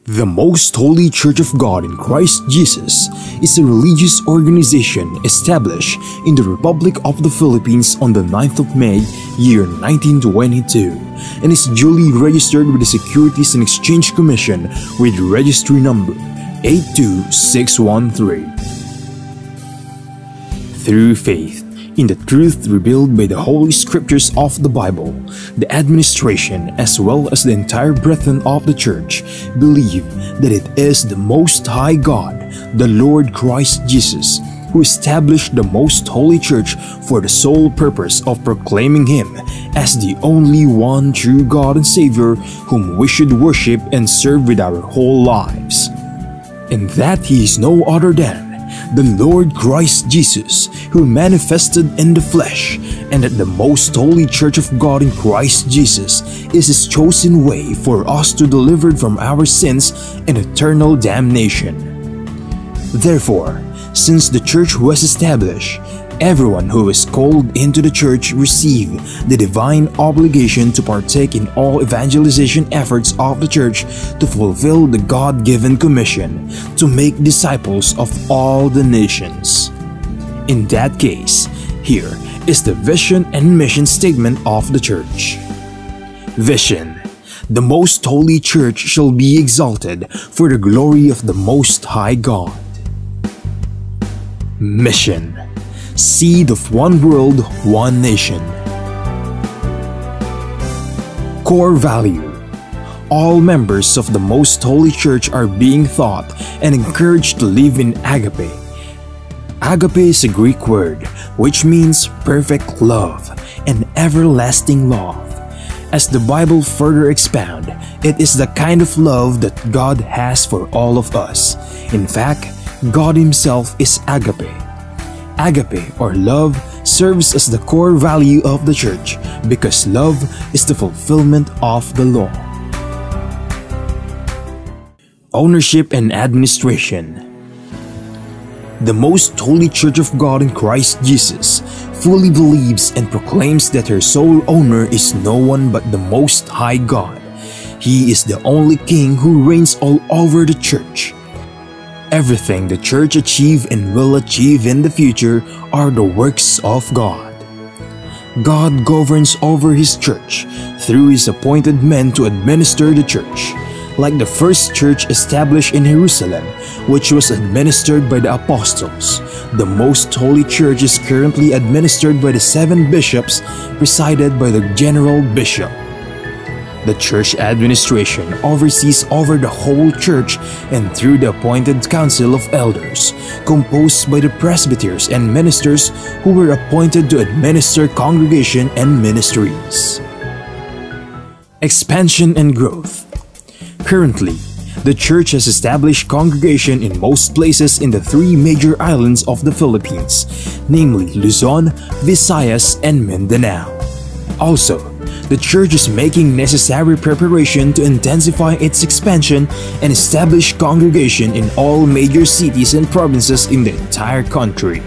The Most Holy Church of God in Christ Jesus is a religious organization established in the Republic of the Philippines on the 9th of May, year 1922, and is duly registered with the Securities and Exchange Commission with registry number 82613. Through faith in the truth revealed by the Holy Scriptures of the Bible, the administration as well as the entire brethren of the Church believe that it is the Most High God, the Lord Christ Jesus, who established the Most Holy Church for the sole purpose of proclaiming Him as the only one true God and Savior whom we should worship and serve with our whole lives, and that He is no other than the Lord Christ Jesus, who manifested in the flesh, and that the Most Holy Church of God in Christ Jesus is His chosen way for us to deliver from our sins and eternal damnation. Therefore, since the Church was established, everyone who is called into the Church receive the divine obligation to partake in all evangelization efforts of the Church to fulfill the God-given commission to make disciples of all the nations. In that case, here is the vision and mission statement of the Church. Vision: the Most Holy Church shall be exalted for the glory of the Most High God. Mission: seed of one world, one nation. Core value: all members of the Most Holy Church are being taught and encouraged to live in agape. Agape is a Greek word which means perfect love and everlasting love. As the Bible further expounds, it is the kind of love that God has for all of us. In fact, God Himself is agape. Agape, or love, serves as the core value of the Church because love is the fulfillment of the law. Ownership and administration: the Most Holy Church of God in Christ Jesus fully believes and proclaims that her sole owner is no one but the Most High God. He is the only King who reigns all over the Church. Everything the Church achieve and will achieve in the future are the works of God. God governs over His Church through His appointed men to administer the Church. Like the first church established in Jerusalem, which was administered by the apostles, the Most Holy Church is currently administered by the 7 bishops, presided by the general bishop. The church administration oversees over the whole church and through the appointed council of elders, composed by the presbyters and ministers who were appointed to administer congregation and ministries. Expansion and growth: currently, the church has established congregation in most places in the 3 major islands of the Philippines, namely Luzon, Visayas, and Mindanao. Also, the church is making necessary preparation to intensify its expansion and establish congregation in all major cities and provinces in the entire country.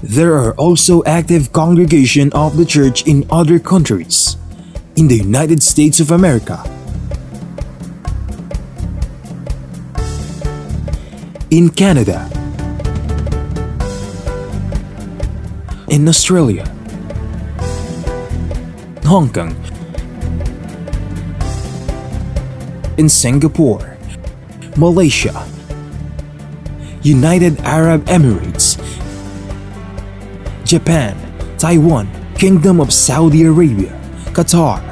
There are also active congregation of the church in other countries. In the United States of America, in Canada, in Australia, Hong Kong, in Singapore, Malaysia, United Arab Emirates, Japan, Taiwan, Kingdom of Saudi Arabia, Qatar,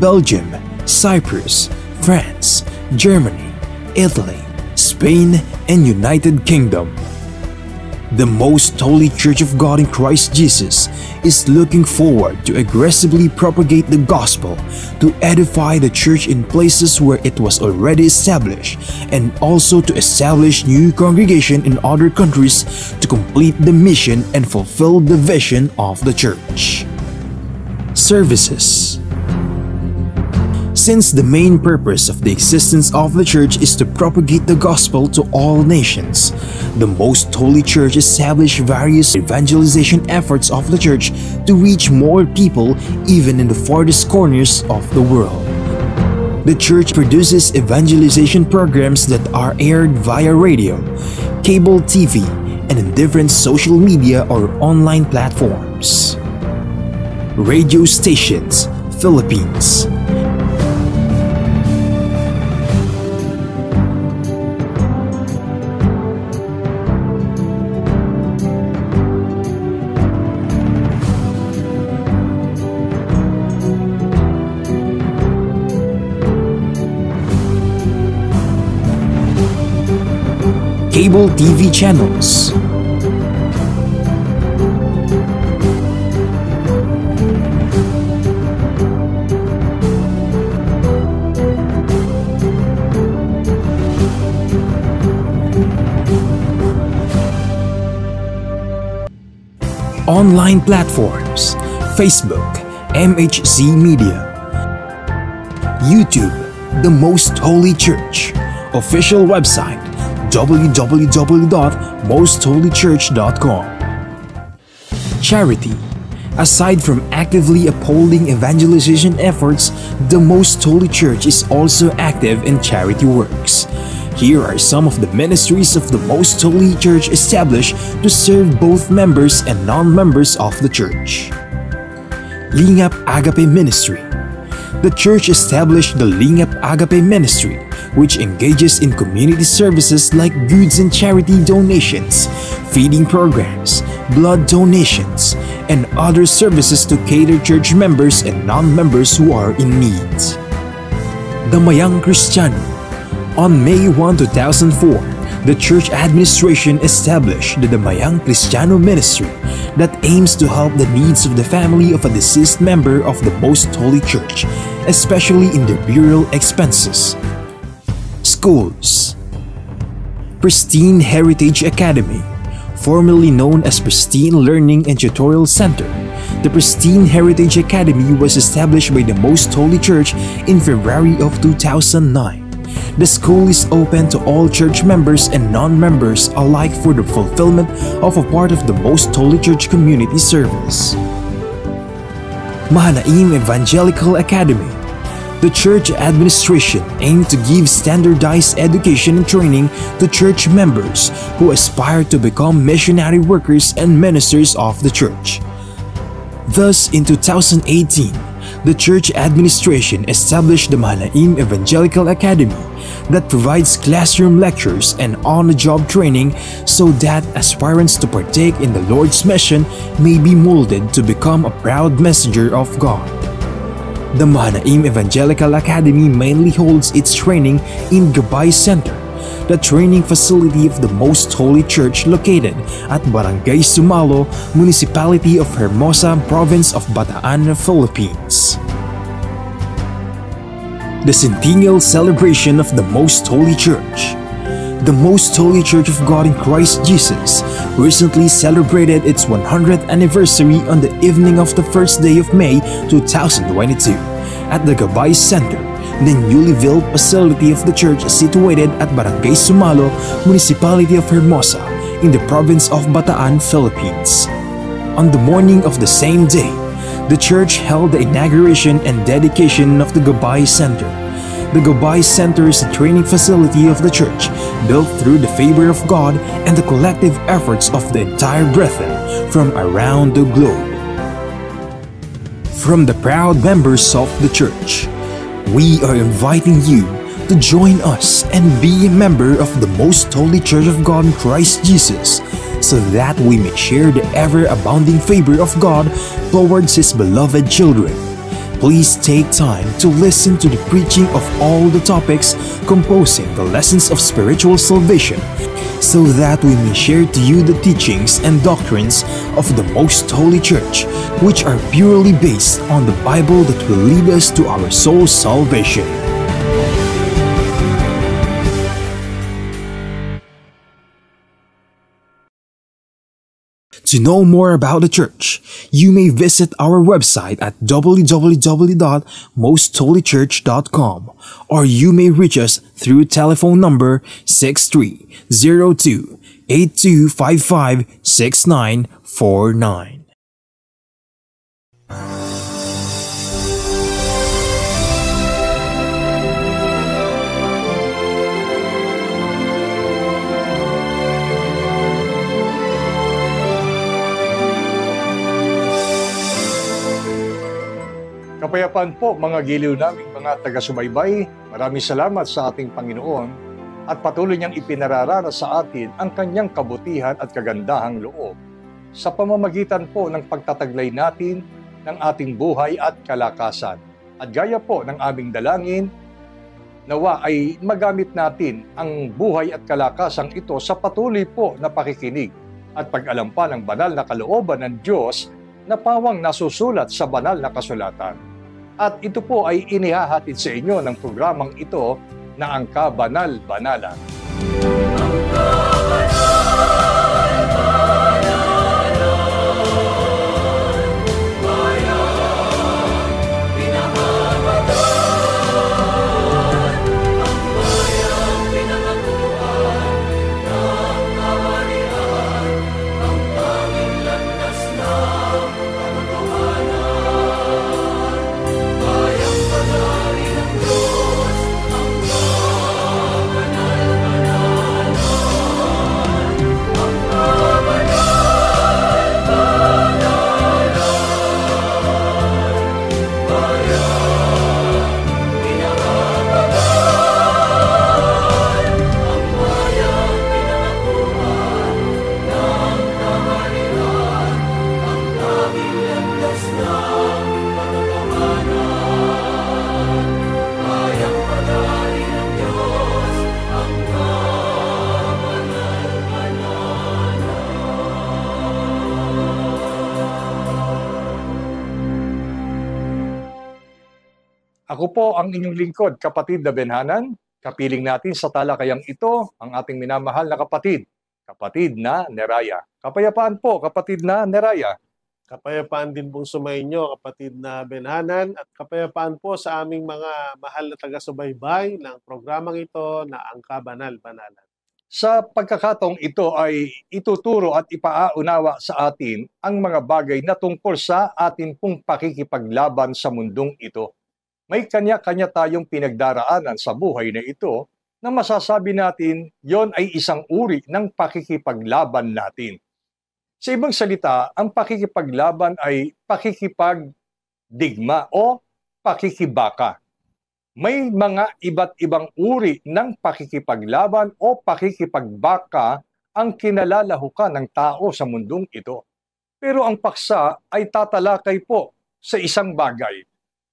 Belgium, Cyprus, France, Germany, Italy, Spain, and United Kingdom. The Most Holy Church of God in Christ Jesus is looking forward to aggressively propagate the gospel, to edify the church in places where it was already established, and also to establish new congregation in other countries to complete the mission and fulfill the vision of the church. Services: since the main purpose of the existence of the Church is to propagate the gospel to all nations, the Most Holy Church established various evangelization efforts of the Church to reach more people even in the farthest corners of the world. The church produces evangelization programs that are aired via radio, cable TV, and in different social media or online platforms. Radio stations, Philippines. Cable TV channels. Online platforms, Facebook, MHC Media, YouTube, The Most Holy Church, official website, www.mostholychurch.com. Charity. Aside from actively upholding evangelization efforts, the Most Holy Church is also active in charity works. Here are some of the ministries of the Most Holy Church established to serve both members and non-members of the church. Lingap Agape Ministry. The church established the Lingap Agape Ministry, which engages in community services like goods and charity donations, feeding programs, blood donations, and other services to cater church members and non-members who are in need. Damayang Kristiyano. On May 1, 2004, the church administration established the Damayang Kristiyano Ministry that aims to help the needs of the family of a deceased member of the Most Holy Church, especially in their burial expenses. Schools. Pristine Heritage Academy, formerly known as Pristine Learning and Tutorial Center. The Pristine Heritage Academy was established by the Most Holy Church in February of 2009. The school is open to all church members and non-members alike for the fulfillment of a part of the Most Holy Church community service. Mahanaim Evangelical Academy. The church administration aimed to give standardized education and training to church members who aspire to become missionary workers and ministers of the church. Thus, in 2018, the church administration established the Mahanaim Evangelical Academy that provides classroom lectures and on-the-job training so that aspirants to partake in the Lord's mission may be molded to become a proud messenger of God. The Mahanaim Evangelical Academy mainly holds its training in Gabay Center, the training facility of the Most Holy Church located at Barangay Sumalo, Municipality of Hermosa, Province of Bataan, Philippines. The Centennial Celebration of the Most Holy Church. The Most Holy Church of God in Christ Jesus recently celebrated its 100th anniversary on the evening of the first day of May 2022 at the Gabay Center, the newly built facility of the church situated at Barangay Sumalo, Municipality of Hermosa, in the province of Bataan, Philippines. On the morning of the same day, the church held the inauguration and dedication of the Gabay Center. The Gabay Center is a training facility of the church, built through the favor of God and the collective efforts of the entire brethren from around the globe. From the proud members of the church, we are inviting you to join us and be a member of the Most Holy Church of God in Christ Jesus, so that we may share the ever-abounding favor of God towards His beloved children. Please take time to listen to the preaching of all the topics composing the lessons of spiritual salvation, so that we may share to you the teachings and doctrines of the Most Holy Church, which are purely based on the Bible that will lead us to our soul's salvation. To know more about the church, you may visit our website at www.mostholychurch.com, or you may reach us through telephone number 6302-8255-6949. Kapayapaan po mga giliw naming mga taga-subaybay. Maraming salamat sa ating Panginoon at patuloy niyang ipinararara sa atin ang kanyang kabutihan at kagandahang loob sa pamamagitan po ng pagtataglay natin ng ating buhay at kalakasan. At gaya po ng aming dalangin, nawa ay magamit natin ang buhay at kalakasang ito sa patuloy po na pakikinig at pag-alam pa ng banal na kalooban ng Diyos na pawang nasusulat sa banal na kasulatan. At ito po ay inihahatid sa inyo ng programang ito na ang Kabanal-Banalan. Ako po ang inyong lingkod, kapatid na Benhanan. Kapiling natin sa talakayang ito ang ating minamahal na kapatid na Neraya. Kapayapaan po, kapatid na Neraya. Kapayapaan din pong sumainyo, kapatid na Benhanan, at kapayapaan po sa aming mga mahal na taga-subaybay ng programang ito na ang Kabanal-Banalan. Sa pagkakataong ito ay ituturo at ipaaunawa sa atin ang mga bagay na tungkol sa atin pong pakikipaglaban sa mundong ito. May kanya-kanya tayong pinagdaraanan sa buhay na ito na masasabi natin yon ay isang uri ng pakikipaglaban natin. Sa ibang salita, ang pakikipaglaban ay pakikipagdigma o pakikibaka. May mga iba't ibang uri ng pakikipaglaban o pakikipagbaka ang kinalalahukan ng tao sa mundong ito. Pero ang paksa ay tatalakay po sa isang bagay.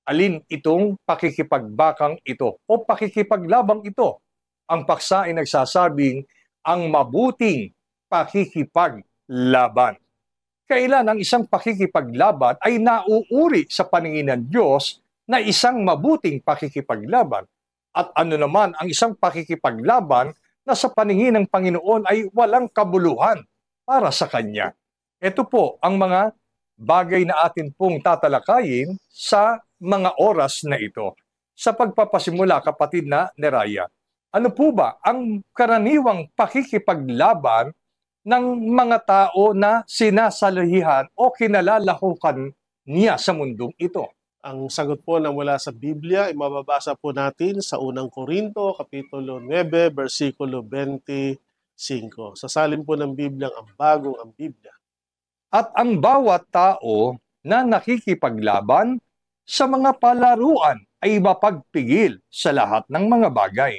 Alin itong pakikipagbakang ito o pakikipaglabang ito? Ang paksa ay nagsasabing ang mabuting pakikipaglaban. Kailan ang isang pakikipaglaban ay nauuri sa paningin ng Diyos na isang mabuting pakikipaglaban? At ano naman ang isang pakikipaglaban na sa paningin ng Panginoon ay walang kabuluhan para sa Kanya? Ito po ang mga bagay na atin pong tatalakayin sa mga oras na ito. Sa pagpapasimula, kapatid na Neraya, ano po ba ang karaniwang pakikipaglaban ng mga tao na sinasalihan o kinalalahukan niya sa mundong ito? Ang sagot po na mula sa Biblia ay mababasa po natin sa unang Korinto, Kapitulo 9, versikulo 25. Sasalin po ng Biblia ang bagong ang Biblia. At ang bawat tao na nakikipaglaban sa mga palaruan ay mapagpigil sa lahat ng mga bagay.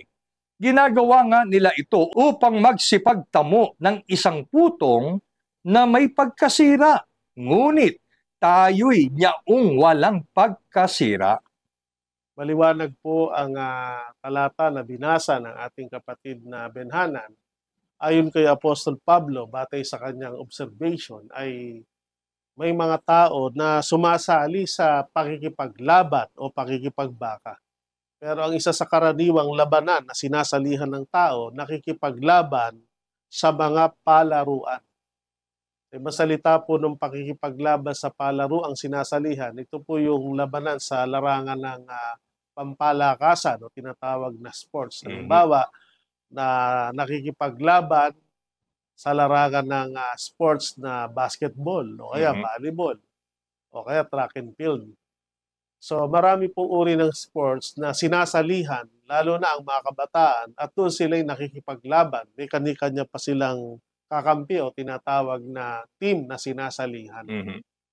Ginagawa nga nila ito upang magsipagtamo ng isang putong na may pagkasira, ngunit tayo'y yaong walang pagkasira. Maliwanag po ang talata na binasa ng ating kapatid na Benhanan. Ayon kay Apostol Pablo, batay sa kanyang observation, ay may mga tao na sumasali sa pakikipaglaban o pakikipagbaka. Pero ang isa sa karaniwang labanan na sinasalihan ng tao, nakikipaglaban sa mga palaruan. Masalita po ng pakikipaglaban sa palaro ang sinasalihan. Ito po yung labanan sa larangan ng pampalakasan o tinatawag na sports. Halimbawa, na nakikipaglaban sa larangan ng sports na basketball o kaya volleyball o kaya track and field. So marami pong uri ng sports na sinasalihan, lalo na ang mga kabataan, at doon sila'y nakikipaglaban. May kanya-kanya pa silang kakampi o tinatawag na team na sinasalihan.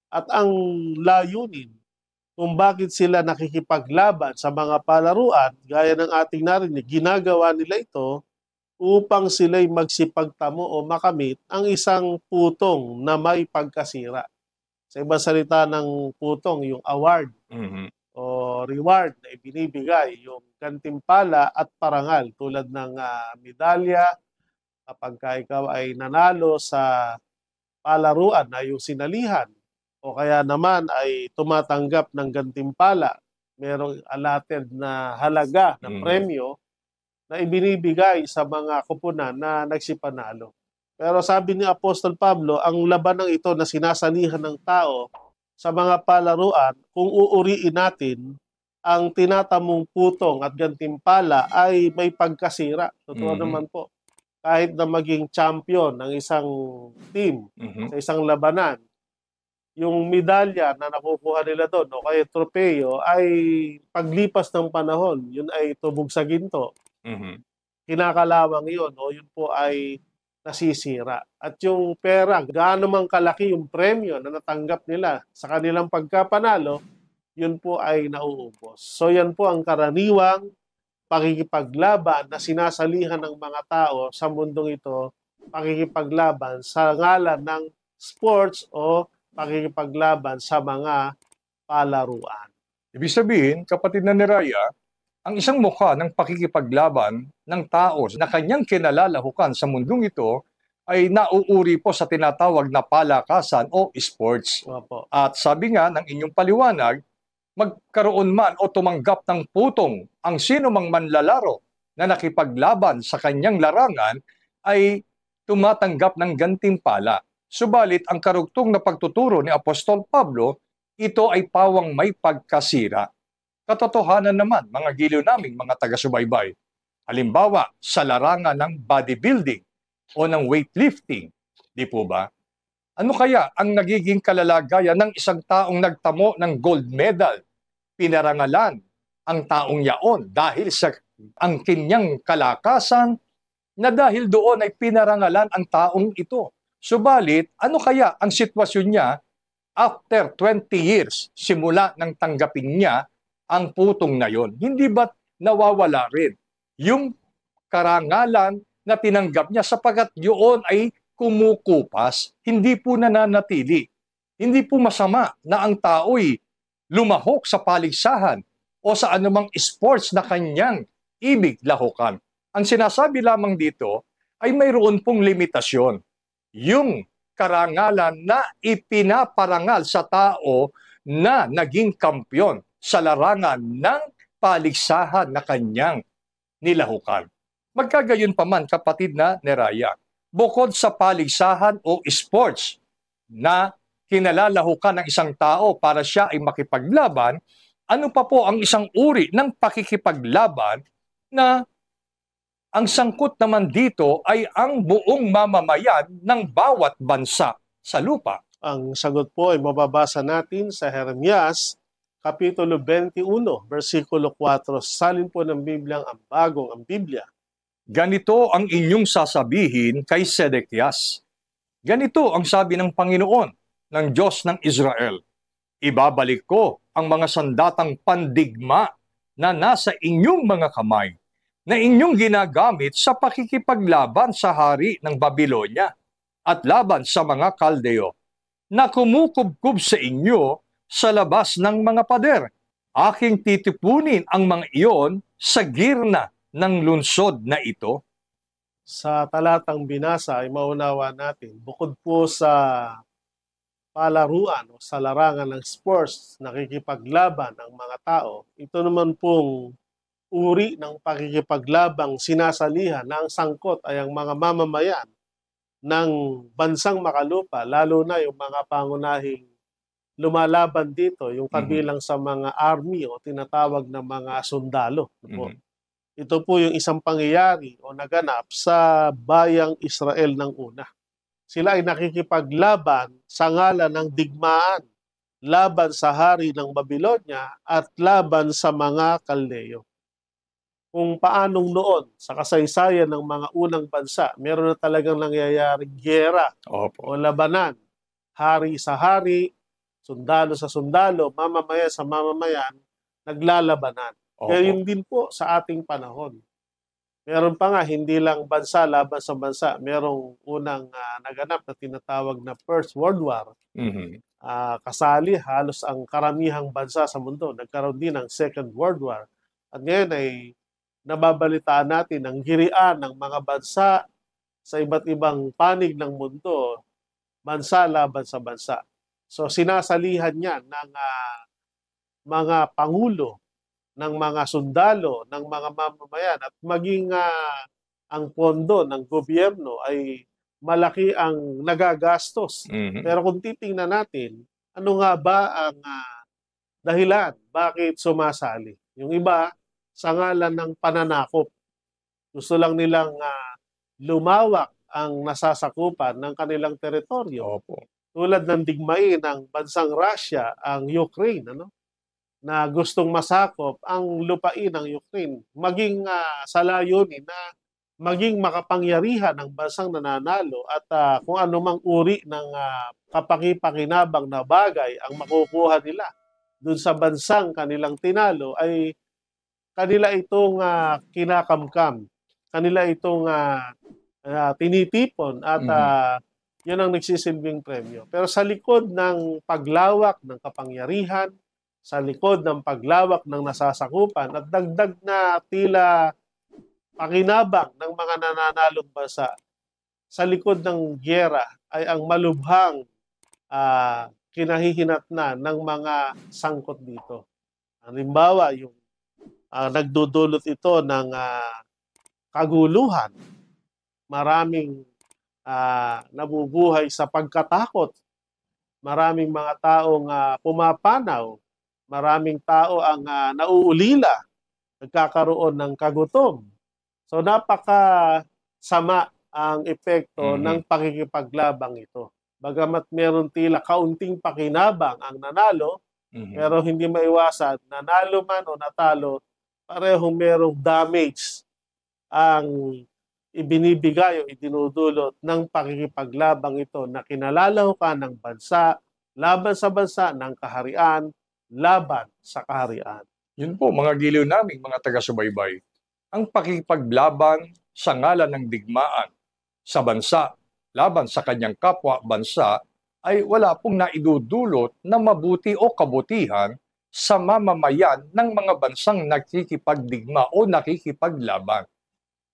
At ang layunin kung bakit sila nakikipaglaban sa mga palaruan, gaya ng ating narinig, ginagawa nila ito upang sila'y magsipagtamo o makamit ang isang putong na may pagkasira. Sa ibang salita ng putong, yung award o reward na ibinibigay, yung gantimpala at parangal tulad ng medalya kapag ikaw ay nanalo sa palaruan na yung sinalihan o kaya naman ay tumatanggap ng gantimpala, merong allotted na halaga na premyo na ibinibigay sa mga koponan na nagsipanalo. Pero sabi ni Apostol Pablo, ang labanang ito na sinasalihan ng tao sa mga palaruan, kung uuriin natin, ang tinatamong putong at gantimpala ay may pagkasira. Totoo naman po. Kahit na maging champion ng isang team sa isang labanan, yung medalya na nakukuha nila doon o kaya tropeyo ay paglipas ng panahon, yun ay tubog sa ginto. Kinakalawang yun o yun po ay nasisira. At yung pera, gaano mang kalaki yung premyo na natanggap nila sa kanilang pagkapanalo, yun po ay nauubos. So yan po ang karaniwang pakikipaglaban na sinasalihan ng mga tao sa mundong ito, pakikipaglaban sa ngalan ng sports o pakikipaglaban sa mga palaruan. Ibig sabihin, kapatid na ni Raya, ang isang mukha ng pakikipaglaban ng tao na kanyang kinalalahukan sa mundong ito ay nauuri po sa tinatawag na palakasan o sports. Opo. At sabi nga ng inyong paliwanag, magkaroon man o tumanggap ng putong ang sino mang manlalaro na nakipaglaban sa kanyang larangan ay tumatanggap ng gantimpala. Subalit ang karugtong na pagtuturo ni Apostol Pablo, ito ay pawang may pagkasira. Katotohanan naman, mga giliw naming mga taga-subaybay. Halimbawa, sa larangan ng bodybuilding o ng weightlifting, di po ba? Ano kaya ang nagiging kalalagayan ng isang taong nagtamo ng gold medal? Pinarangalan ang taong yaon dahil sa ang kanyang kalakasan na dahil doon ay pinarangalan ang taong ito. Subalit, ano kaya ang sitwasyon niya after 20 years simula nang tanggapin niya ang putong na yon? Hindi ba nawawala rin yung karangalan na tinanggap niya sapagkat yun ay kumukupas, hindi po nananatili. Hindi po masama na ang tao'y lumahok sa paligsahan o sa anumang sports na kanyang ibig lahukan. Ang sinasabi lamang dito ay mayroon pong limitasyon. Yung karangalan na ipinaparangal sa tao na naging kampyon sa larangan ng paligsahan na kanyang nilahukan. Magkagayon pa man, kapatid na Neraya, bukod sa paligsahan o sports na kinalalahukan ng isang tao para siya ay makipaglaban, ano pa po ang isang uri ng pakikipaglaban na ang sangkot naman dito ay ang buong mamamayan ng bawat bansa sa lupa? Ang sagot po ay mababasa natin sa Jeremias, Kapitulo 21, versikulo 4. Salin po ng Biblia ang bagong ang Biblia. Ganito ang inyong sasabihin kay Sedekias. Ganito ang sabi ng Panginoon, ng Diyos ng Israel. Ibabalik ko ang mga sandatang pandigma na nasa inyong mga kamay, na inyong ginagamit sa pakikipaglaban sa hari ng Babylonia at laban sa mga Kaldeo, na kumukubkub sa inyo sa labas ng mga pader. Aking titipunin ang mga iyon sa girna ng lungsod na ito. Sa talatang binasa ay maunawa natin, bukod po sa palaruan o sa larangan ng sports, nakikipaglaban ang mga tao, ito naman pong uri ng pakikipaglabang sinasalihan na ang sangkot ay ang mga mamamayan ng bansang makalupa, lalo na yung mga pangunahing lumalaban dito, yung kabilang sa mga army o tinatawag na mga sundalo. Ito po yung isang pangyayari o naganap sa bayang Israel ng una. Sila ay nakikipaglaban sa ngalan ng digmaan, laban sa hari ng Babylonia at laban sa mga Kaldeo. Kung paanong noon sa kasaysayan ng mga unang bansa, meron na talagang nangyayaring giyera o labanan, hari sa hari, sundalo sa sundalo, mamamayan sa mamamayan, naglalabanan. Kaya yun din po sa ating panahon. Meron pa nga, hindi lang bansa laban sa bansa. Merong unang naganap na tinatawag na First World War. Kasali halos ang karamihang bansa sa mundo. Nagkaroon din ng Second World War. At ngayon ay nababalitaan natin ang girian ng mga bansa sa iba't ibang panig ng mundo, bansa laban sa bansa. So sinasalihan niya ng mga pangulo, ng mga sundalo, ng mga mamamayan, at maging ang pondo ng gobyerno ay malaki ang nagagastos. Pero kung titingnan natin, ano nga ba ang dahilan bakit sumasali? Yung iba, sa ngalan ng pananakop. Gusto lang nilang lumawak ang nasasakupan ng kanilang teritoryo. Tulad ng digmain ng bansang Russia, ang Ukraine, na gustong masakop ang lupain ng Ukraine. Maging sa layunin na maging makapangyarihan ng bansang nananalo at kung anumang uri ng kapaki-pakinabang na bagay ang makukuha nila dun sa bansang kanilang tinalo ay kanila itong kinakamkam. Kanila itong tinitipon at yun ang nagsisilbing premyo. Pero sa likod ng paglawak ng kapangyarihan, sa likod ng paglawak ng nasasakupan at dagdag na tila pakinabang ng mga nananalong bansa, sa likod ng gyera ay ang malubhang kinahihinatnan ng mga sangkot dito. Halimbawa, yung nagdudulot ito ng kaguluhan. Maraming nabubuhay sa pagkatakot. Maraming mga taong pumapanaw. Maraming tao ang nauulila. Nagkakaroon ng kagutom. So napakasama ang epekto ng pakikipaglabang ito. Bagamat meron tila kaunting pakinabang ang nanalo, pero hindi maiwasan, nanalo man o natalo, parehong merong damage ang ibinibigay o idinudulot ng pakikipaglabang ito na kinalalahukan ng bansa, laban sa bansa, ng kaharian, laban sa kaharian. Yun po, mga giliw naming mga taga-subaybay. Ang pakikipaglaban sa ngalan ng digmaan sa bansa, laban sa kanyang kapwa bansa, ay wala pong naidudulot na mabuti o kabutihan sa mamamayan ng mga bansang nakikipagdigma o nakikipaglaban.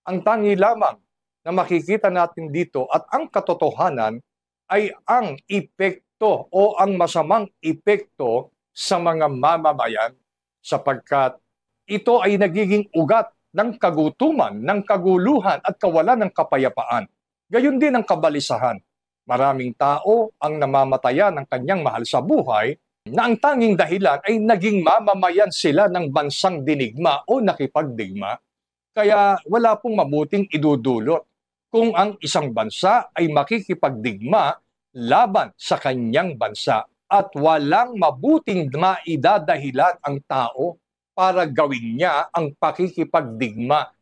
Ang tangi lamang na makikita natin dito at ang katotohanan ay ang epekto o ang masamang epekto sa mga mamamayan sapagkat ito ay nagiging ugat ng kagutuman, ng kaguluhan at kawalan ng kapayapaan. Gayon din ang kabalisahan. Maraming tao ang namamatayan ng kanyang mahal sa buhay na ang tanging dahilan ay naging mamamayan sila ng bansang dinigma o nakipagdigma. Kaya wala pong mabuting idudulot kung ang isang bansa ay makikipagdigma laban sa kanyang bansa at walang mabuting maidadahilan ang tao para gawin niya ang pakikipagdigma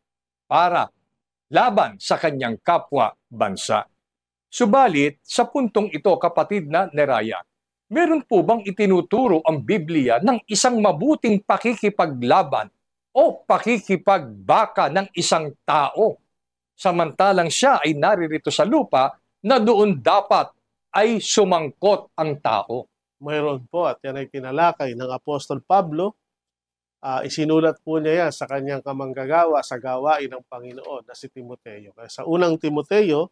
para laban sa kanyang kapwa bansa. Subalit, sa puntong ito, kapatid na Neraya, meron po bang itinuturo ang Biblia ng isang mabuting pakikipaglaban o pakikipagbaka ng isang tao samantalang siya ay naririto sa lupa na doon dapat ay sumangkot ang tao? Mayroon po at yan ay tinalakay ng Apostol Pablo. Isinulat po niya yan sa kanyang kamanggagawa sa gawain ng Panginoon na si Timoteo. Kaya sa unang Timoteo,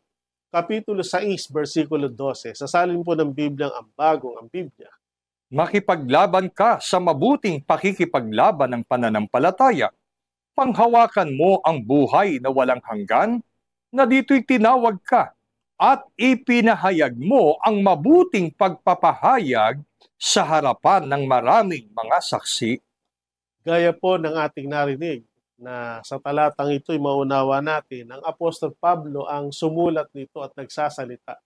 Kapitulo 6, versikulo 12, sasalin po ng Bibliang ang bagong ang Biblia. Makipaglaban ka sa mabuting pakikipaglaban ng pananampalataya. Panghawakan mo ang buhay na walang hanggan, na dito'y tinawag ka, at ipinahayag mo ang mabuting pagpapahayag sa harapan ng maraming mga saksi. Gaya po ng ating narinig na sa talatang ito'y maunawa natin, ang Apostol Pablo ang sumulat nito at nagsasalita.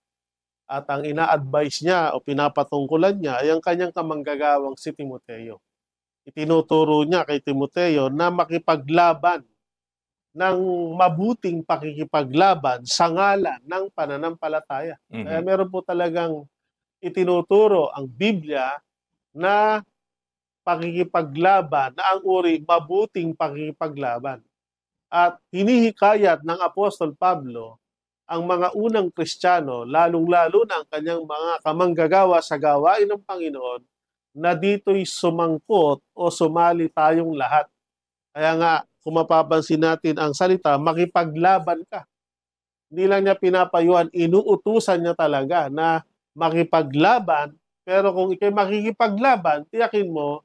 At ang ina-advise niya o pinapatungkulan niya ay ang kanyang kamanggagawang si Timoteo. Itinuturo niya kay Timoteo na makipaglaban ng mabuting pakikipaglaban sa ngalan ng pananampalataya. Kaya meron po talagang itinuturo ang Biblia na pakikipaglaban, na ang uri mabuting pakikipaglaban. At hinihikayat ng Apostol Pablo ang mga unang Kristiyano, lalong-lalo na ang kanyang mga kamanggagawa sa gawain ng Panginoon, na dito'y sumangkot o sumali tayong lahat. Kaya nga, kung mapapansin natin ang salita, makipaglaban ka. Hindi lang niya pinapayuhan, inuutusan niya talaga na makipaglaban, pero kung ikay makikipaglaban, tiyakin mo,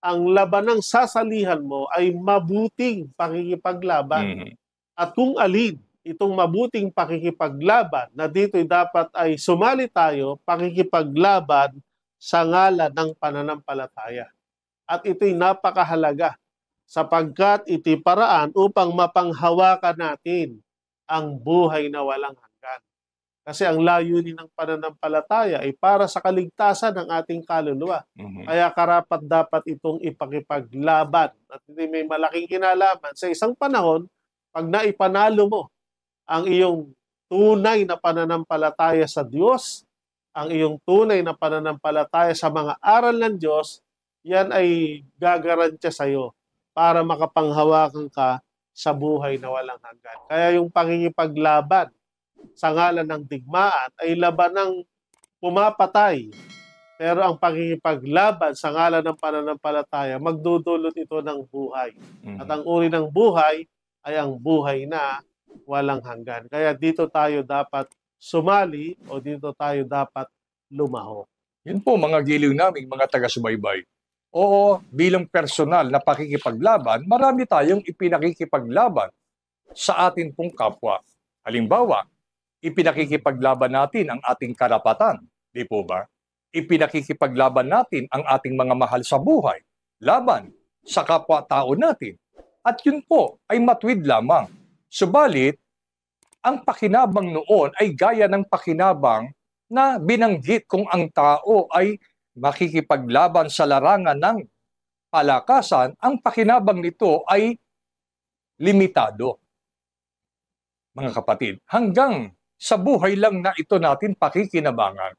ang labanang sasalihan mo ay mabuting pakikipaglaban. At kung alin itong mabuting pakikipaglaban na dito'y dapat ay sumali tayo, pakikipaglaban sa ngalan ng pananampalataya. At ito'y napakahalaga sapagkat ito'y paraan upang mapanghawakan natin ang buhay na walang hanggan. Kasi ang layunin ng pananampalataya ay para sa kaligtasan ng ating kaluluwa. Kaya karapat dapat itong ipakipaglaban. At hindi may malaking kinalaman. Sa isang panahon, pag naipanalo mo ang iyong tunay na pananampalataya sa Diyos, ang iyong tunay na pananampalataya sa mga aral ng Diyos, yan ay gagarantya sa iyo para makapanghawakan ka sa buhay na walang hanggan. Kaya yung pakikipaglaban sa ngalan ng digmaan ay laban ng pumapatay. Pero ang pakikipaglaban sa ngalan ng pananampalataya, magdudulot ito ng buhay. At ang uri ng buhay ay ang buhay na walang hanggan. Kaya dito tayo dapat sumali o dito tayo dapat lumaho. Yun po mga giliw naming mga taga-subaybay. Oo, bilang personal na pakikipaglaban, marami tayong ipinakikipaglaban sa atin pong kapwa. Halimbawa, ipinakikipaglaban natin ang ating karapatan, di po ba? Ipinakikipaglaban natin ang ating mga mahal sa buhay, laban sa kapwa-tao natin. At yun po ay matuwid lamang. Subalit, ang pakinabang noon ay gaya ng pakinabang na binanggit kung ang tao ay makikipaglaban sa larangan ng palakasan, ang pakinabang nito ay limitado. Mga kapatid, hanggang sa buhay lang na ito natin pakikinabangan.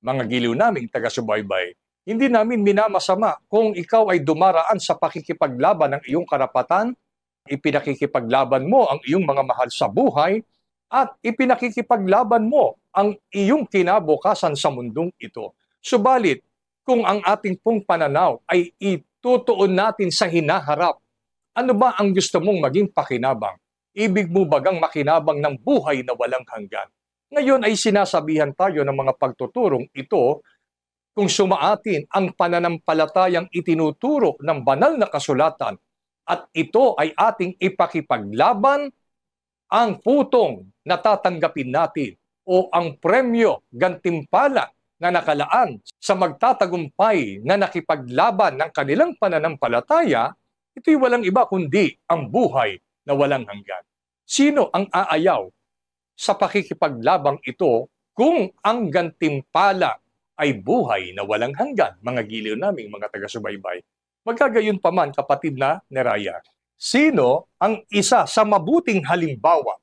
Mga giliw naming taga-subaybay, hindi namin minamasama kung ikaw ay dumaraan sa pakikipaglaban ng iyong karapatan, ipinakikipaglaban mo ang iyong mga mahal sa buhay, at ipinakikipaglaban mo ang iyong kinabukasan sa mundong ito. Subalit, kung ang ating pong pananaw ay itutuon natin sa hinaharap, ano ba ang gusto mong maging pakinabang? Ibig mo bagang makinabang ng buhay na walang hanggan? Ngayon ay sinasabihan tayo ng mga pagtuturong ito kung sumaatin ang pananampalatayang itinuturo ng banal na kasulatan at ito ay ating ipakipaglaban, ang putong natatanggapin natin o ang premyo, gantimpala na nakalaan sa magtatagumpay na nakipaglaban ng kanilang pananampalataya, ito'y walang iba kundi ang buhay na walang hanggan. Sino ang aayaw sa pakikipaglabang ito kung ang gantimpala ay buhay na walang hanggan? Mga giliw naming mga taga-subaybay. Magkagayon pa man, kapatid na Neraya, sino ang isa sa mabuting halimbawa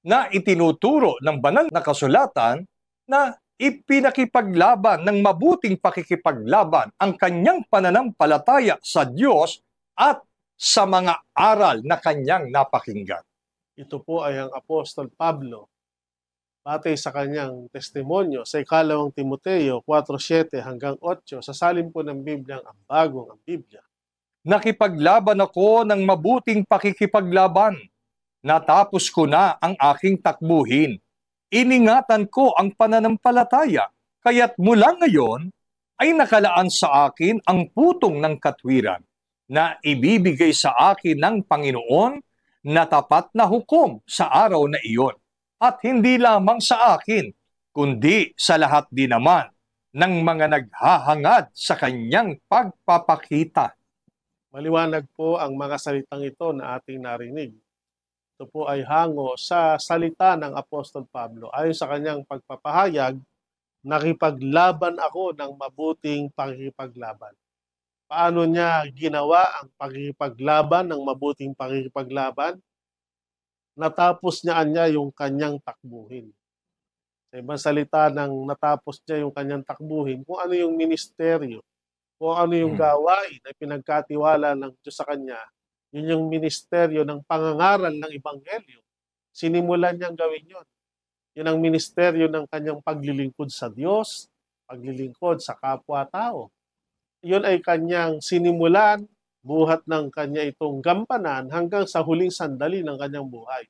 na itinuturo ng banal na kasulatan na ipinakipaglaban ng mabuting pakikipaglaban ang kanyang pananampalataya sa Diyos at sa mga aral na kanyang napakinggan? Ito po ay ang Apostol Pablo. Batay sa kanyang testimonyo sa ikalawang Timoteo 4:7 hanggang 8, sa salin po ng Biblia ang bagong ang Biblia. Nakipaglaban ako ng mabuting pakikipaglaban. Natapos ko na ang aking takbuhin. Iningatan ko ang pananampalataya, kaya't mula ngayon ay nakalaan sa akin ang putong ng katwiran na ibibigay sa akin ng Panginoon na tapat na hukom sa araw na iyon. At hindi lamang sa akin, kundi sa lahat din naman ng mga naghahangad sa kanyang pagpapakita. Maliwanag po ang mga salitang ito na ating narinig. Ito po ay hango sa salita ng Apostol Pablo. Ayon sa kanyang pagpapahayag, nakipaglaban ako ng mabuting pakikipaglaban. Paano niya ginawa ang pakikipaglaban ng mabuting pakikipaglaban? Natapos niya yung kanyang takbuhin. Sa ibang salita, nang natapos niya yung kanyang takbuhin, kung ano yung ministeryo, kung ano yung gawain na pinagkatiwala ng Diyos sa kanya, yun yung ministeryo ng pangangaral ng Ebanghelyo. Sinimulan niyang gawin yun. Yun ang ministeryo ng kanyang paglilingkod sa Diyos, paglilingkod sa kapwa-tao. Yun ay kanyang sinimulan, buhat ng kanya itong gampanan hanggang sa huling sandali ng kanyang buhay.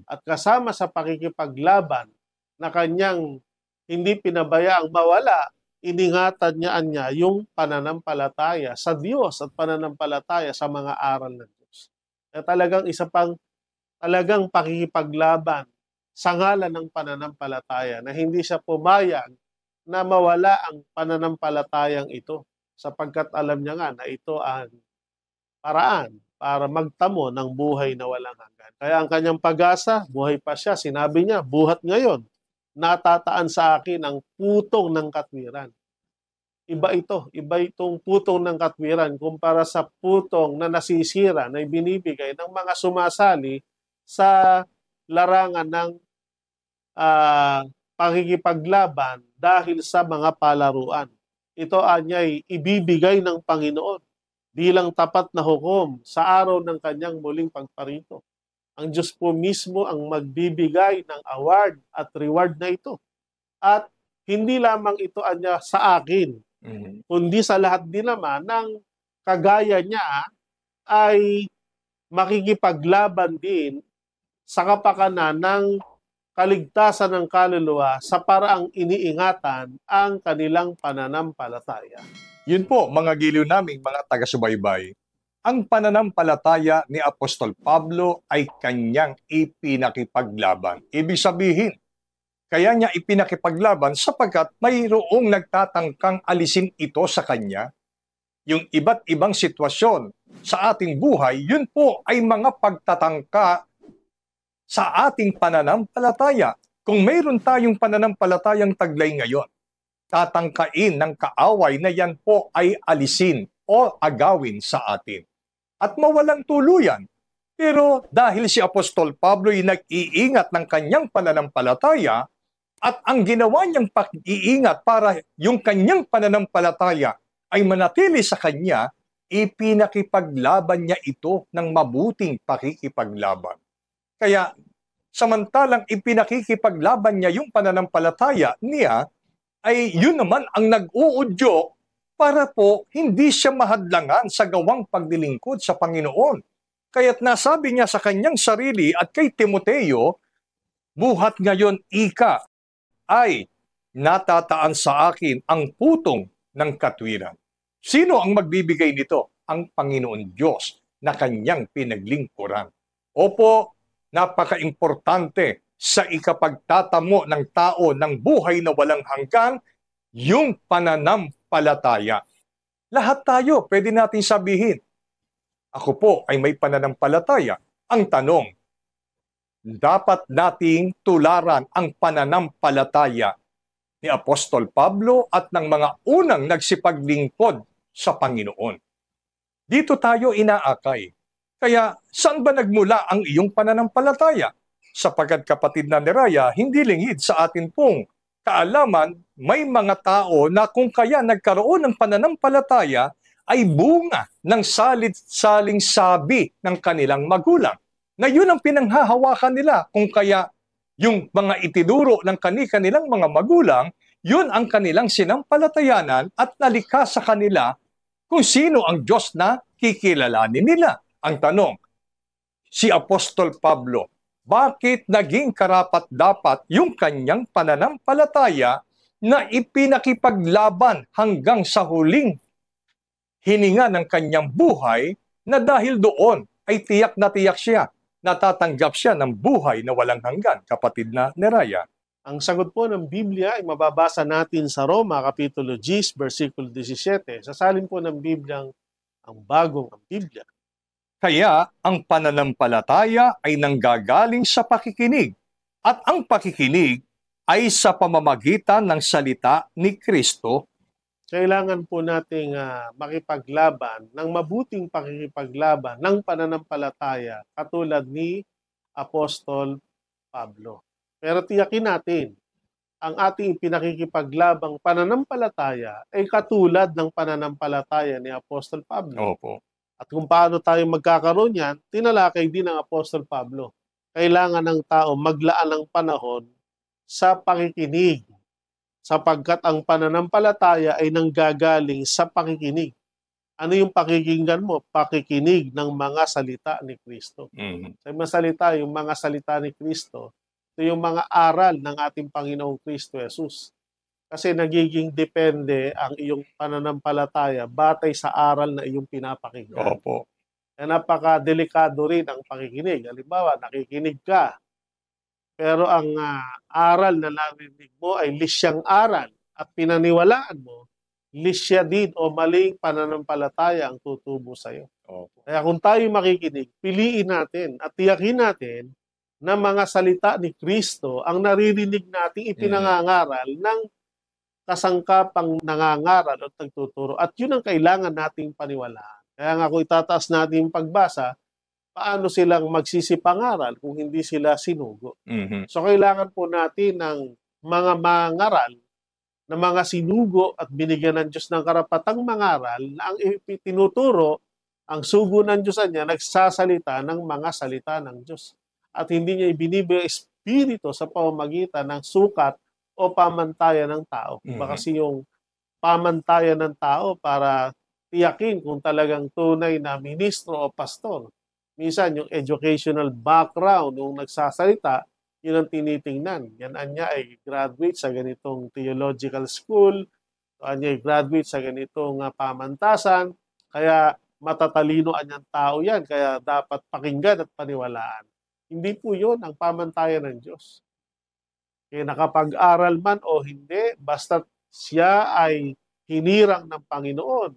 At kasama sa pakikipaglaban na kanyang hindi pinabayaang mawala, iningatan niya yung pananampalataya sa Diyos at pananampalataya sa mga aral ng Diyos. Kaya talagang isa pang talagang pakikipaglaban sa ngalan ng pananampalataya na hindi siya pumayag na mawala ang pananampalatayang ito sapagkat alam niya nga na ito ang paraan para magtamo ng buhay na walang hanggan. Kaya ang kanyang pag-asa, buhay pa siya. Sinabi niya, buhat ngayon, natataan sa akin ang putong ng katwiran. Iba itong putong ng katwiran kumpara sa putong na nasisira na ibinibigay ng mga sumasali sa larangan ng pakikipaglaban dahil sa mga palaruan. Ito anya'y ibibigay ng Panginoon bilang tapat na hukom sa araw ng kanyang muling pagparito. Ang Diyos po mismo ang magbibigay ng award at reward na ito. At hindi lamang ito anya sa akin, kundi sa lahat din naman ng kagaya niya ay makikipaglaban din sa kapakanan ng kaligtasan ng kaluluwa sa paraang iniingatan ang kanilang pananampalataya. Yun po, mga giliw naming mga taga-subaybay, ang pananampalataya ni Apostol Pablo ay kanyang ipinakipaglaban. Ibig sabihin, kaya niya ipinakipaglaban sapagkat mayroong nagtatangkang alisin ito sa kanya. Yung iba't ibang sitwasyon sa ating buhay, yun po ay mga pagtatangka sa ating pananampalataya. Kung mayroon tayong pananampalatayang taglay ngayon, tatangkain ng kaaway na yan po ay alisin o agawin sa atin. At mawalang tuluyan. Pero dahil si Apostol Pablo ay nag-iingat ng kanyang pananampalataya at ang ginawa niyang pag-iingat para yung kanyang pananampalataya ay manatili sa kanya, ipinakipaglaban niya ito ng mabuting pakikipaglaban. Kaya samantalang ipinakikipaglaban niya yung pananampalataya niya, ay yun naman ang nag-uudyo para po hindi siya mahadlangan sa gawang paglilingkod sa Panginoon. Kaya't nasabi niya sa kanyang sarili at kay Timoteo, buhat ngayon ika ay natataan sa akin ang putong ng katwiran. Sino ang magbibigay nito? Ang Panginoon Diyos na kanyang pinaglingkuran. Opo, napaka-importante sa ikapagtatamo ng tao ng buhay na walang hanggan, yung pananampalataya. Lahat tayo, pwede natin sabihin, ako po ay may pananampalataya. Ang tanong, dapat nating tularan ang pananampalataya ni Apostol Pablo at ng mga unang nagsipaglingkod sa Panginoon. Dito tayo inaakay. Kaya saan ba nagmula ang iyong pananampalataya? Sapagkat kapatid na Neraya, hindi lingid sa atin pong kaalaman, may mga tao na kung kaya nagkaroon ng pananampalataya ay bunga ng salit-saling sabi ng kanilang magulang. Na yun ang pinanghahawakan nila. Kung kaya yung mga itinuro ng kanilang mga magulang, yun ang kanilang sinampalatayanan at nalikha sa kanila kung sino ang Diyos na kikilalanin nila. Ang tanong, si Apostol Pablo, bakit naging karapat-dapat yung kanyang pananampalataya na ipinakipaglaban hanggang sa huling hininga ng kanyang buhay na dahil doon ay tiyak na tiyak siya, natatanggap siya ng buhay na walang hanggan, kapatid na Neraya? Ang sagot po ng Biblia ay mababasa natin sa Roma, Kapitulo 10, versikulo 17. Sasalin po ng Bibliang ang bagong ang Biblia. Kaya ang pananampalataya ay nanggagaling sa pakikinig, at ang pakikinig ay sa pamamagitan ng salita ni Kristo. Kailangan po nating makipaglaban ng mabuting pakikipaglaban ng pananampalataya katulad ni Apostol Pablo. Pero tiyakin natin ang ating pinakikipaglabang pananampalataya ay katulad ng pananampalataya ni Apostol Pablo. Opo. At kung paano tayo magkakaroon yan, tinalakay din ng Apostol Pablo. Kailangan ng tao maglaan ng panahon sa pakikinig, sapagkat ang pananampalataya ay nanggagaling sa pakikinig. Ano yung pakikinggan mo? Pakikinig ng mga salita ni Kristo. Sa mga salita, yung mga salita ni Kristo, ito yung mga aral ng ating Panginoong Kristo Jesus. Kasi nagiging depende ang iyong pananampalataya batay sa aral na iyong pinapakinggan. Opo. Napaka-delikado rin ang pakikinig. Halimbawa, nakikinig ka, pero ang aral na narinig mo ay lisyang aral at pinaniwalaan mo, lisya din o maling pananampalataya ang tutubo sa iyo. Opo. Kaya kung tayo makikinig, piliin natin at tiyakin natin na mga salita ni Kristo ang naririnig nating ipinangangaral ng kasangkapang nangangaral at nagtuturo. At yun ang kailangan nating paniwalaan. Kaya nga kung itataas natin yung pagbasa, paano silang magsisipangaral kung hindi sila sinugo? So kailangan po natin ng mga mangaral na mga sinugo at binigyan ng Diyos ng karapatang mangaral na ang tinuturo, ang sugo ng Diyos niya, nagsasalita ng mga salita ng Diyos. At hindi niya ibinibigay espiritu sa pamamagitan ng sukat o pamantayan ng tao. Kasi yung pamantayan ng tao para tiyakin kung talagang tunay na ministro o pastor. Minsan yung educational background nung nagsasalita, yun ang tinitingnan. Yan anya ay graduate sa ganitong theological school, anya ay graduate sa ganitong pamantasan, kaya matatalino anyang tao yan, kaya dapat pakinggan at paniwalaan. Hindi po yun ang pamantayan ng Diyos. Kaya nakapag-aral man o hindi, basta siya ay hinirang ng Panginoon,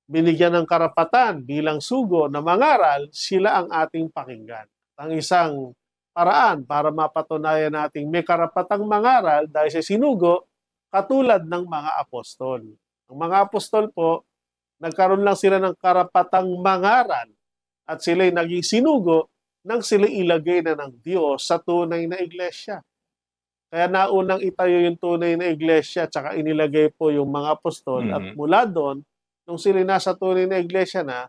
binigyan ng karapatan bilang sugo na mangaral, sila ang ating pakinggan. Ang isang paraan para mapatunayan nating may karapatang mangaral dahil sa sinugo, katulad ng mga apostol. Ang mga apostol po, nagkaroon lang sila ng karapatang mangaral at sila'y naging sinugo nang sila ilagay na ng Diyos sa tunay na iglesia. Kaya naunang itayo yung tunay na iglesia tsaka inilagay po yung mga apostol at mula doon, nung sila nasa tunay na iglesia na,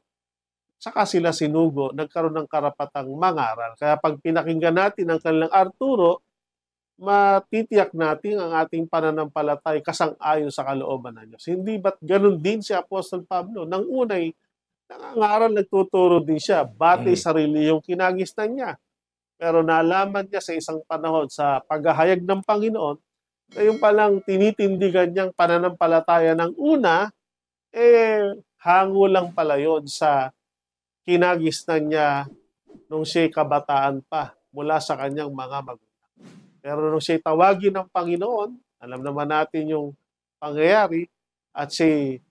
saka sila sinugo, nagkaroon ng karapatang mangaral. Kaya pag pinakinggan natin ang kanilang arturo, matitiyak natin ang ating pananampalatay kasang-ayon sa kalooban ng Diyos. Hindi ba't ganun din si Apostol Pablo? Nang unay, nangangaral, nagtuturo din siya, batay sa reliyong kinagisnan niya. Pero nalaman niya sa isang panahon sa paghahayag ng Panginoon, na yung palang tinitindigan niyang pananampalataya ng una, hango lang pala yun sa kinagisnan niya nung siya'y kabataan pa mula sa kanyang mga magulang. Pero nung siya'y tawagin ng Panginoon, alam naman natin yung pangyayari, at siya'y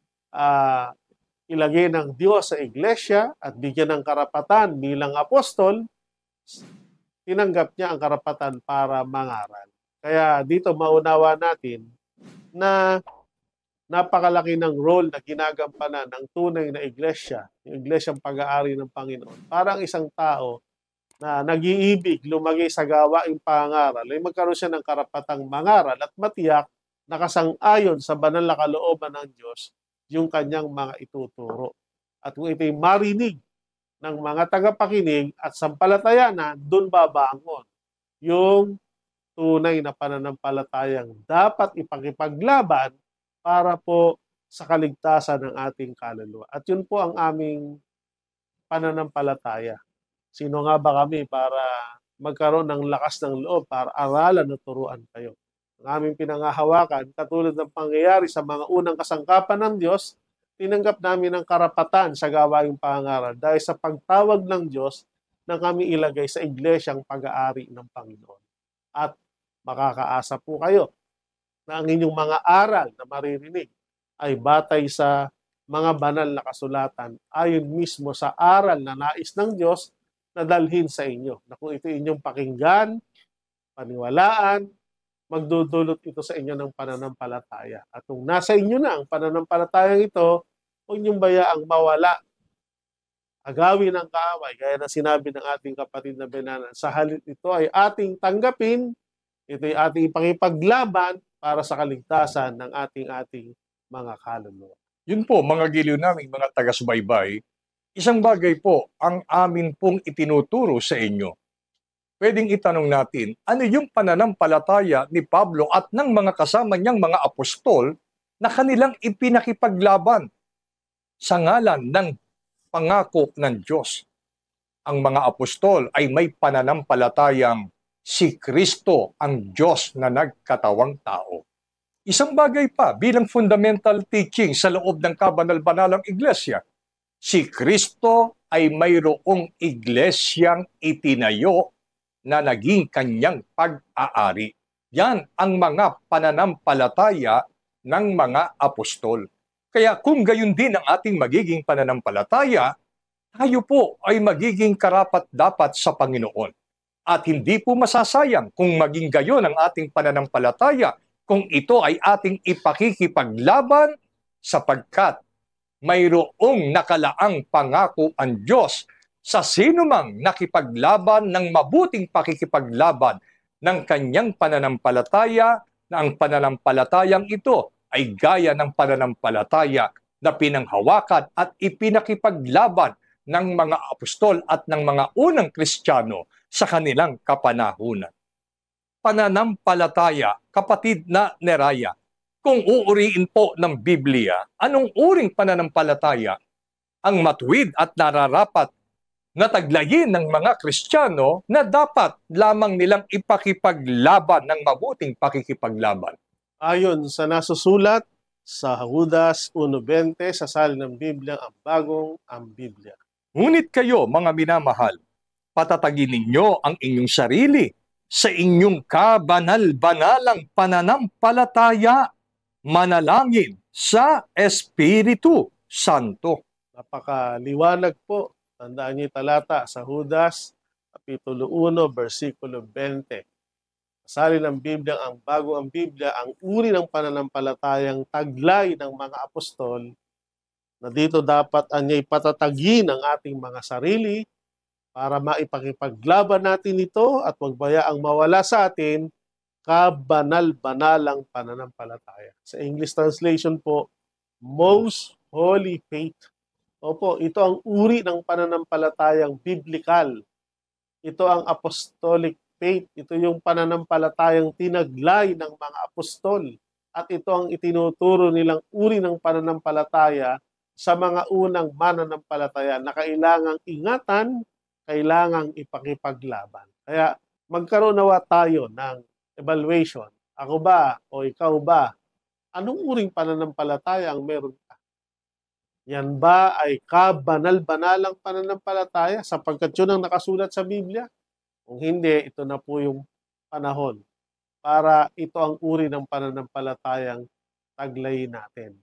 ilagay ng Diyos sa iglesia at bigyan ng karapatan bilang apostol, tinanggap niya ang karapatan para mangaral. Kaya dito maunawa natin na napakalaki ng role na ginagampanan ng tunay na iglesia, yung iglesyang pag-aari ng Panginoon. Parang isang tao na nag-iibig lumagay sa gawaing pangaral, ay magkaroon siya ng karapatang mangaral at matiyak na kasang-ayon sa banal na kalooban ng Diyos yung kanyang mga ituturo. At kung ito'y marinig ng mga tagapakinig at sampalatayana, doon babangon yung tunay na pananampalatayang dapat ipakipaglaban para po sa kaligtasan ng ating kaluluwa. At yun po ang aming pananampalataya. Sino nga ba kami para magkaroon ng lakas ng loob para aralan at turuan kayo? Ang aming pinangahawakan, katulad ng pangyayari sa mga unang kasangkapan ng Diyos, tinanggap namin ang karapatan sa gawaing pangaral dahil sa pagtawag ng Diyos na kami ilagay sa iglesyang pag-aari ng Panginoon. At makakaasa po kayo na ang inyong mga aral na maririnig ay batay sa mga banal na kasulatan ayon mismo sa aral na nais ng Diyos na dalhin sa inyo. Na kung ito inyong pakinggan, paniwalaan, magdudulot ito sa inyo ng pananampalataya. At kung nasa inyo na ang pananampalatayang ito, huwag niyong bayaang mawala. Agawin ng kaaway, gaya na sinabi ng ating kapatid na Benanan, sa halip ito ay ating tanggapin Ito'y ating ipakipaglaban para sa kaligtasan ng ating mga kaluluwa. Yun po, mga giliw naming mga taga-subaybay, isang bagay po ang amin pong itinuturo sa inyo. Pwedeng itanong natin, ano yung pananampalataya ni Pablo at ng mga kasama niyang mga apostol na kanilang ipinakipaglaban sa ngalan ng pangako ng Diyos? Ang mga apostol ay may pananampalatayang si Kristo ang Diyos na nagkatawang tao. Isang bagay pa bilang fundamental teaching sa loob ng kabanal-banalang iglesia, si Kristo ay mayroong iglesyang itinayo na naging kanyang pag-aari. Yan ang mga pananampalataya ng mga apostol. Kaya kung gayon din ang ating magiging pananampalataya, tayo po ay magiging karapat-dapat sa Panginoon. At hindi po masasayang kung maging gayon ang ating pananampalataya kung ito ay ating ipakikipaglaban sapagkat mayroong nakalaang pangako ang Diyos sa sinumang nakipaglaban ng mabuting pakikipaglaban ng kanyang pananampalataya na ang pananampalatayang ito ay gaya ng pananampalataya na pinanghawakan at ipinakipaglaban ng mga apostol at ng mga unang Kristiyano sa kanilang kapanahunan. Pananampalataya, kapatid na Neraya. Kung uuriin po ng Biblia, anong uring pananampalataya ang matuwid at nararapat na taglayin ng mga Kristiyano na dapat lamang nilang ipakipaglaban ng mabuting pakikipaglaban? Ayon sa nasusulat sa Judas 1:20 sa salin ng Biblia, ang Biblia. Ngunit kayo, mga minamahal, patatagin ninyo ang inyong sarili sa inyong kabanal-banalang pananampalataya, manalangin sa Espiritu Santo. Napakaliwanag po. Tandaan niyo talata sa Judas, Kapitulo 1, versikulo 20. Sali ng Biblia, ang Biblia, ang uri ng pananampalatayang taglay ng mga apostol na dito dapat anya'y patatagin ang ating mga sarili para maipakipaglaban natin ito at magbayaang mawala sa atin kabanal-banalang pananampalataya. Sa English translation po, most holy faith. Opo, ito ang uri ng pananampalatayang biblikal. Ito ang apostolic faith. Ito yung pananampalatayang tinaglay ng mga apostol. At ito ang itinuturo nilang uri ng pananampalataya sa mga unang mananampalataya na kailangang ingatan, kailangang ipakipaglaban. Kaya magkaroon nawa tayo ng evaluation. Ako ba o ikaw ba? Anong uring pananampalataya ang meron ka? Yan ba ay kabanal-banalang pananampalataya sapagkat yun ang nakasulat sa Biblia? Kung hindi, ito na po yung panahon para ito ang uri ng pananampalatayang taglayin natin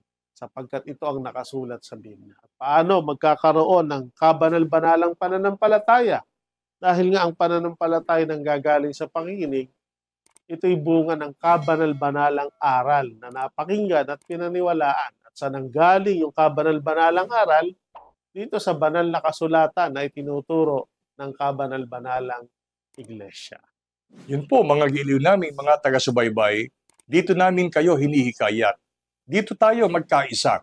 sapagkat ito ang nakasulat sa Biblia. Paano magkakaroon ng kabanal-banalang pananampalataya? Dahil nga ang pananampalataya nang gagaling sa panginginig, ito'y bunga ng kabanal-banalang aral na napakinggan at pinaniwalaan. At sa nanggaling yung kabanal-banalang aral, dito sa banal na kasulatan na itinuturo ng kabanal-banalang iglesia. Yun po, mga giliw namin, mga taga-subaybay, dito namin kayo hinihikayat. Dito tayo magkaisa.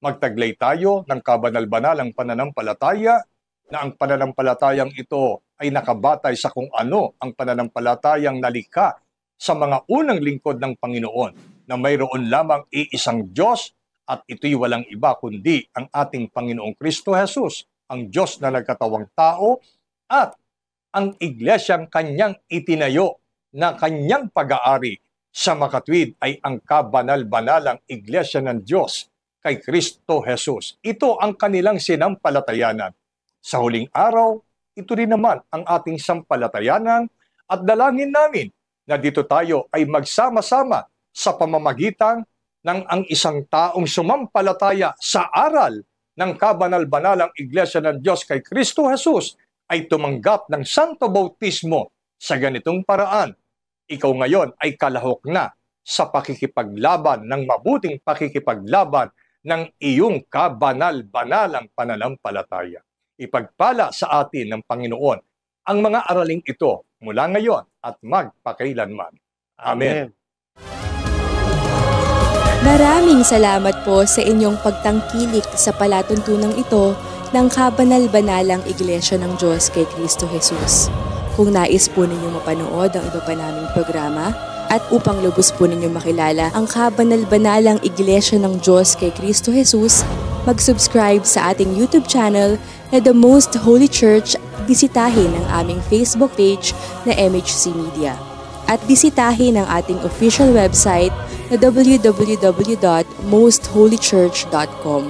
Magtaglay tayo ng kabanal-banalang pananampalataya na ang pananampalatayang ito ay nakabatay sa kung ano ang pananampalatayang nalikha sa mga unang lingkod ng Panginoon na mayroon lamang iisang Diyos at ito'y walang iba kundi ang ating Panginoong Kristo Jesus, ang Diyos na nagkatawang tao at ang iglesyang kanyang itinayo na kanyang pag-aari sa makatwid ay ang kabanal-banalang iglesia ng Diyos kay Kristo Jesus. Ito ang kanilang sinampalatayanan. Sa huling araw, ito rin naman ang ating sampalatayanan at dalangin namin na dito tayo ay magsama-sama sa pamamagitan ng ang isang taong sumampalataya sa aral ng kabanal-banalang iglesia ng Diyos kay Kristo Jesus ay tumanggap ng Santo Bautismo sa ganitong paraan. Ikaw ngayon ay kalahok na sa pakikipaglaban ng mabuting pakikipaglaban ng iyong kabanal-banalang pananampalataya. Ipagpala sa atin ng Panginoon ang mga araling ito mula ngayon at magpakailanman. Amen. Maraming salamat po sa inyong pagtangkilik sa palatuntunang ito ng Kabanal-Banalang Iglesia ng Diyos kay Kristo Jesus. Kung nais po ninyong mapanood ang iba pa naming programa at upang lubos po ninyong makilala ang Kabanal-Banalang Iglesia ng Diyos kay Kristo Jesus, mag-subscribe sa ating YouTube channel na The Most Holy Church, bisitahin ang aming Facebook page na MHC Media. At bisitahin ang ating official website na www.mostholychurch.com.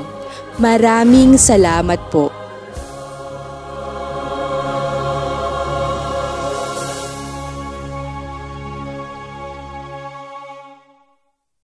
Maraming salamat po.